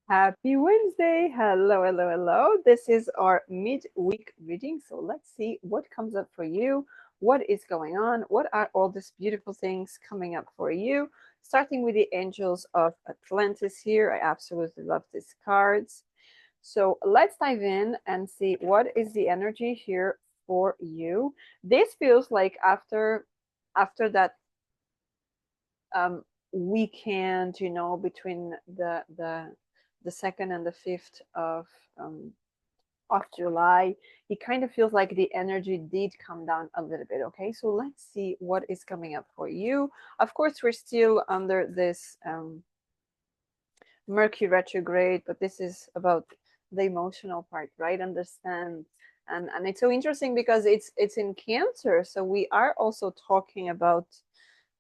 Happy Wednesday. Hello, hello, hello. This is our midweek reading. So let's see what comes up for you. What is going on? What are all these beautiful things coming up for you? Starting with the Angels of Atlantis here. I absolutely love these cards. So let's dive in and see what is the energy here for you. This feels like after that um, weekend, between the second and the fifth um, of July, it kind of feels like the energy did come down a little bit. Okay, so let's see what is coming up for you. Of course, we're still under this Mercury retrograde, but this is about the emotional part, right? Understand. And it's so interesting because it's in Cancer, so we are also talking about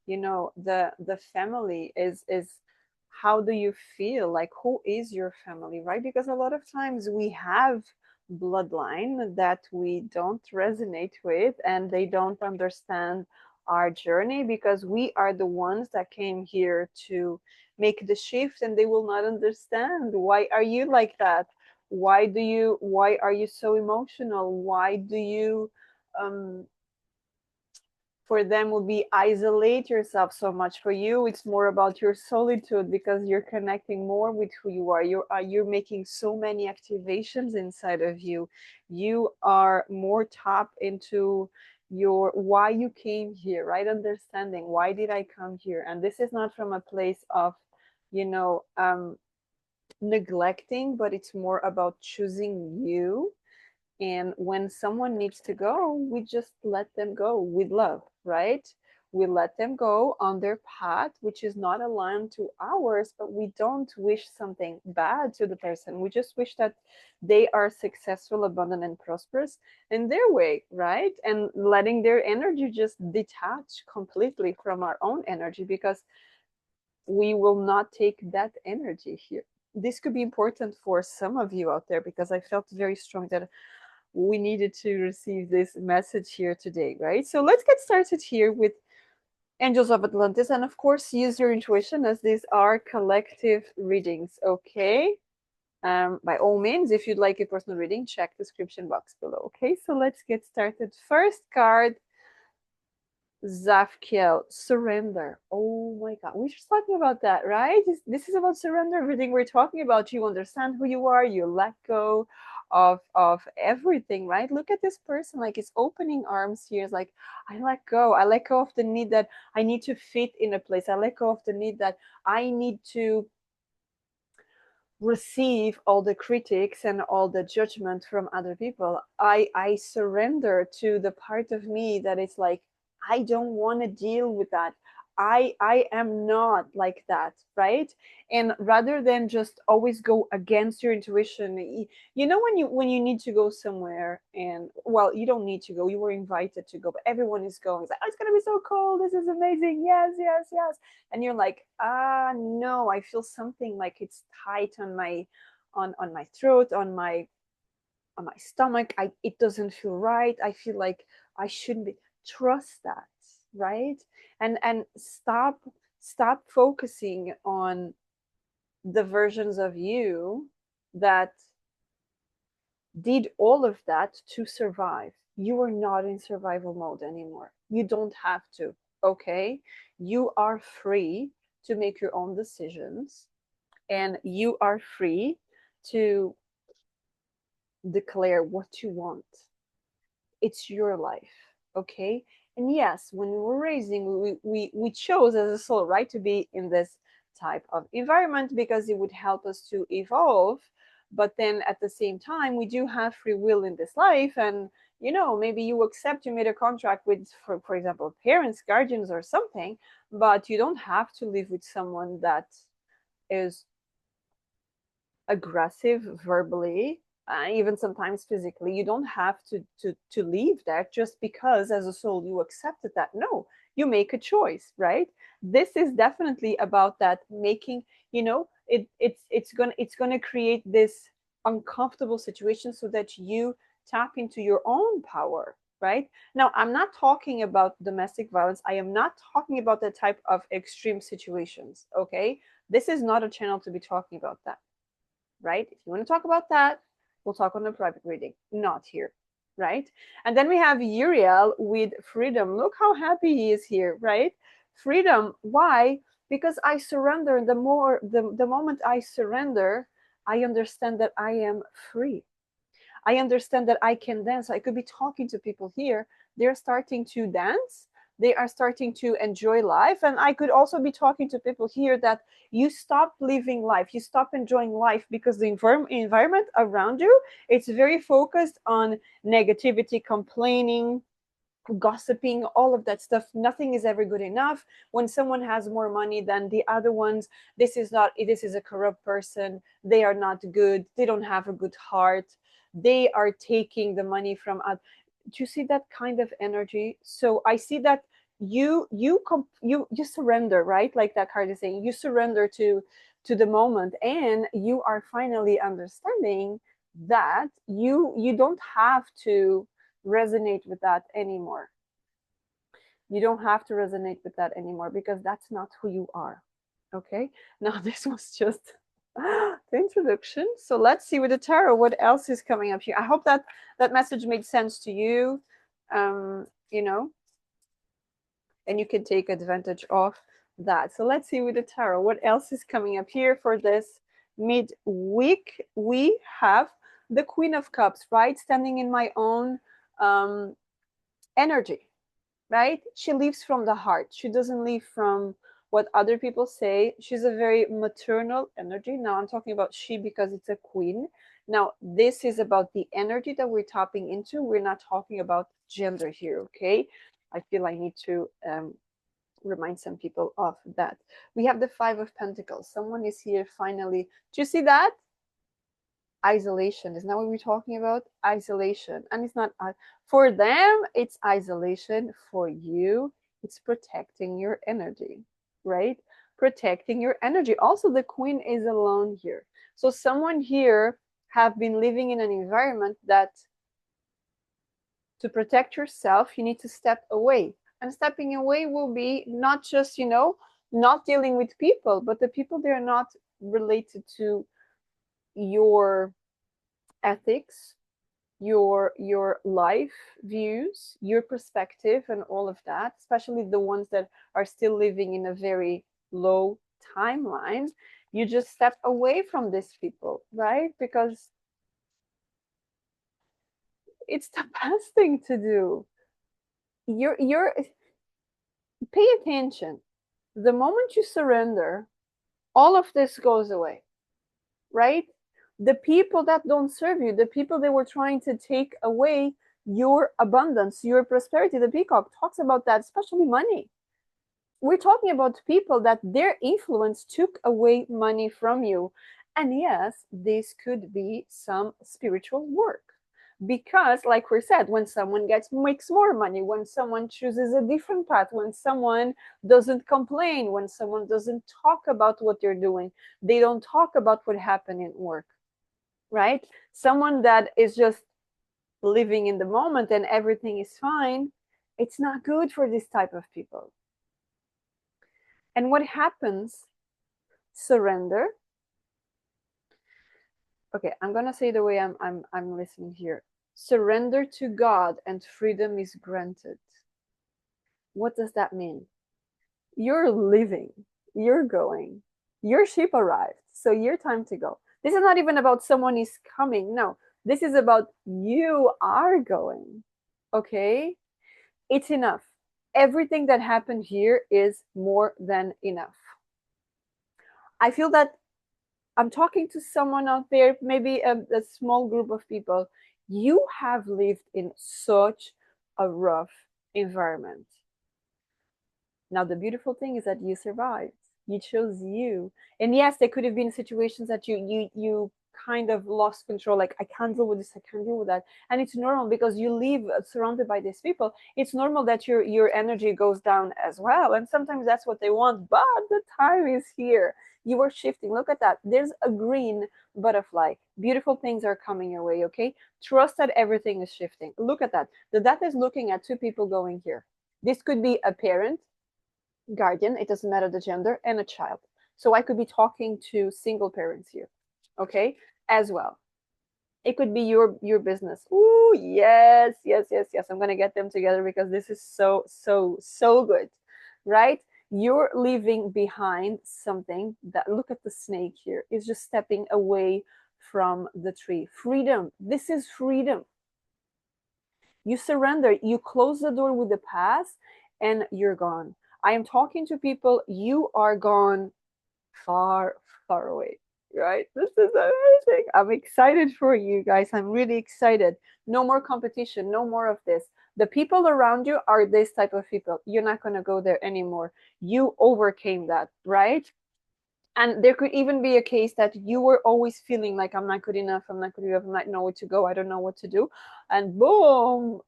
the family is how do you feel, like who is your family, right? Because a lot of times we have bloodline that we don't resonate with and they don't understand our journey because we are the ones that came here to make the shift, and they will not understand why are you like that, why are you so emotional, why do you um for them would be isolate yourself so much. For you, it's more about your solitude because you're connecting more with who you are. You're making so many activations inside of you. You are more tapped into your why you came here, right? Understanding why did I come here, and this is not from a place of, you know, neglecting, but it's more about choosing you. And when someone needs to go, we just let them go with love, right? We let them go on their path, which is not aligned to ours, but we don't wish something bad to the person. We just wish that they are successful, abundant, and prosperous in their way, right? And letting their energy just detach completely from our own energy because we will not take that energy here. This could be important for some of you out there because I felt very strong that we needed to receive this message here today, right? So let's get started here with Angels of Atlantis. And of course, use your intuition as these are collective readings, okay? By all means, if you'd like a personal reading, check the description box below, okay? So let's get started. First card, Zafkiel, surrender. Oh my God, we're just talking about that, right? This is about surrender. Everything we're talking about, you understand who you are, you let go of everything, right? Look at this person, like it's opening arms here. It's like, I let go. I let go of the need that I need to fit in a place. I let go of the need that I need to receive all the critics and all the judgment from other people. I surrender to the part of me that is like, I don't want to deal with that. I am not like that, right? And rather than just always go against your intuition, when you need to go somewhere, and well, you don't need to go, you were invited to go, but everyone is going. It's like, oh, it's gonna be so cold, this is amazing, yes, yes, yes. And you're like, no, I feel something like it's tight on my throat, on my stomach. It doesn't feel right. I feel like I shouldn't be. Trust that, right? And stop focusing on the versions of you that did all of that to survive. You are not in survival mode anymore. You don't have to, okay? You are free to make your own decisions, and you are free to declare what you want. It's your life, okay? And yes, when we were raising, we chose as a soul, right, to be in this type of environment because it would help us to evolve. But then at the same time, we do have free will in this life. And, maybe you accept you made a contract with, for example, parents, guardians, or something, but you don't have to live with someone that is aggressive verbally, even sometimes physically. You don't have to leave that just because as a soul you accepted that. No, you make a choice, right? This is definitely about that making, it's gonna create this uncomfortable situation so that you tap into your own power, right? Now, I'm not talking about domestic violence. I am not talking about that type of extreme situations, okay? This is not a channel to be talking about that. right? If you want to talk about that, we'll talk on a private reading, not here, right? And then we have Uriel with freedom. Look how happy he is here, right? Freedom. Why? Because I surrender. The moment I surrender, I understand that I am free. I understand that I can dance. I could be talking to people here. They're starting to dance. They are starting to enjoy life. And I could also be talking to people here that you stop living life. You stop enjoying life because the environment around you, it's very focused on negativity, complaining, gossiping, all of that stuff. Nothing is ever good enough. When someone has more money than the other ones, this is a corrupt person. They are not good. They don't have a good heart. They are taking the money from us. Do you see that kind of energy? So I see that you surrender, right? Like that card is saying, you surrender to the moment, and you are finally understanding that you don't have to resonate with that anymore. You don't have to resonate with that anymore because that's not who you are. Okay. Now, this was just the introduction. So let's see with the tarot what else is coming up here. I hope that that message made sense to you. You know, and you can take advantage of that. So let's see with the tarot what else is coming up here for this midweek. We have the Queen of Cups, right? Standing in my own energy, right? She leaves from the heart. She doesn't leave from what other people say. She's a very maternal energy. Now I'm talking about she because it's a queen. Now, this is about the energy that we're tapping into. We're not talking about gender here, okay? I feel I need to remind some people of that. We have the Five of Pentacles. Someone is here finally. Do you see that? Isolation. Isn't that what we're talking about? Isolation. And it's not for them, it's isolation. For you, it's protecting your energy, right? Protecting your energy. Also, the queen is alone here. So someone here have been living in an environment that to protect yourself, you need to step away. And stepping away will be not just, not dealing with people, but the people they're not related to your ethics, your life views, your perspective, and all of that, especially the ones that are still living in a very low timeline. You just step away from these people, right? Because it's the best thing to do. You're pay attention. The moment you surrender, all of this goes away, right? The people that don't serve you, the people that were trying to take away your abundance, your prosperity. The peacock talks about that, especially money. We're talking about people that their influence took away money from you. And yes, this could be some spiritual work. Because, like we said, when someone makes more money, when someone chooses a different path, when someone doesn't complain, when someone doesn't talk about what they're doing, they don't talk about what happened in work, right? Someone that is just living in the moment and everything is fine, it's not good for this type of people. And what happens? Surrender. Okay, I'm gonna say the way I'm listening here. Surrender to God and freedom is granted. What does that mean? You're living, you're going, your ship arrived, so your time to go. This is not even about someone is coming. No, this is about you are going. Okay, it's enough. Everything that happened here is more than enough. I feel that I'm talking to someone out there, maybe a small group of people. You have lived in such a rough environment. Now, the beautiful thing is that you survived. You chose you. And yes, there could have been situations that you kind of lost control, like I can't deal with this, I can't deal with that. And it's normal because you live surrounded by these people. It's normal that your energy goes down as well. And sometimes that's what they want, but the time is here. You are shifting. Look at that. There's a green butterfly. Beautiful things are coming your way, okay? Trust that everything is shifting. Look at that. The dad is looking at two people going here. This could be a parent, guardian, it doesn't matter the gender, and a child. So I could be talking to single parents here. okay, as well. It could be your business. Ooh, yes, yes, yes, yes. I'm gonna get them together because this is so, so, so good, right? You're leaving behind something that, look at the snake here, is just stepping away from the tree. Freedom. This is freedom. You surrender, you close the door with the past, and you're gone. I am talking to people, you are gone far, far away, right? This is amazing. I'm excited for you guys. I'm really excited. No more competition, no more of this. The people around you are this type of people. You're not going to go there anymore. You overcame that, right? And there could even be a case that you were always feeling like, I'm not good enough, I'm not good enough, I don't know where to go, I don't know what to do. And boom,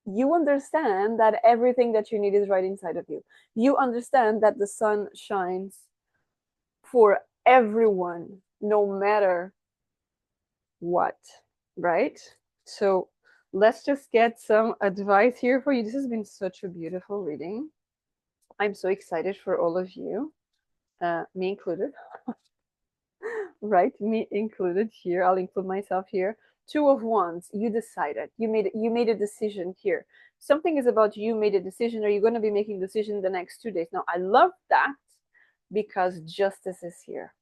you understand that everything that you need is right inside of you. You understand that the sun shines for everyone, no matter what, right? So let's just get some advice here for you. This has been such a beautiful reading. I'm so excited for all of you, me included, right? Me included here. I'll include myself here. Two of Wands. You decided. You made a decision here. Something is about you made a decision, or you're going to be making a decision the next 2 days. Now, I love that because justice is here,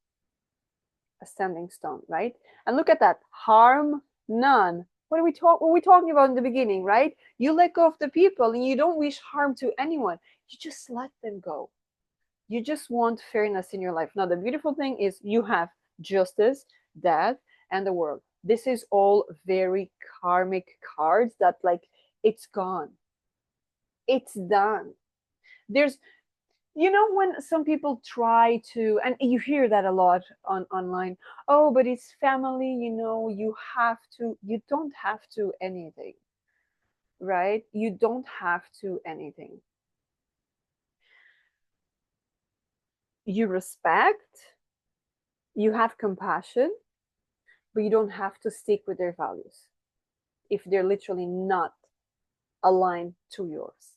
a standing stone, right? And look at that, harm none. What are we talking about in the beginning, right? You let go of the people and you don't wish harm to anyone. You just let them go. You just want fairness in your life. Now, the beautiful thing is you have justice, death, and the world. This is all very karmic cards that, like, it's gone. It's done. There's, when some people try to, and you hear that a lot on online, oh, but it's family, you don't have to anything, right? You don't have to anything. You respect, you have compassion, but you don't have to stick with their values if they're literally not aligned to yours.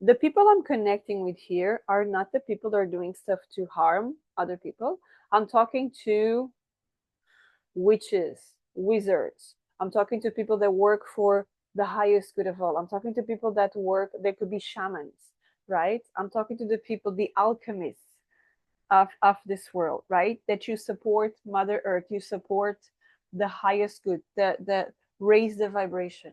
The people I'm connecting with here are not the people that are doing stuff to harm other people. I'm talking to witches, wizards. I'm talking to people that work for the highest good of all. I'm talking to people that work, they could be shamans, right? I'm talking to the people, the alchemists of this world, right? That you support Mother Earth, you support the highest good, the raise the vibration.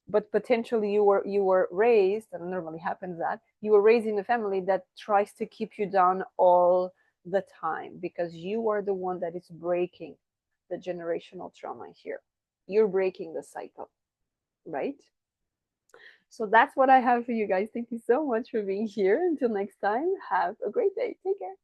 But potentially you were raised, and normally happens that you were raised in a family that tries to keep you down all the time because you are the one that is breaking the generational trauma here. You're breaking the cycle, right? So that's what I have for you guys. Thank you so much for being here. Until next time, have a great day. Take care.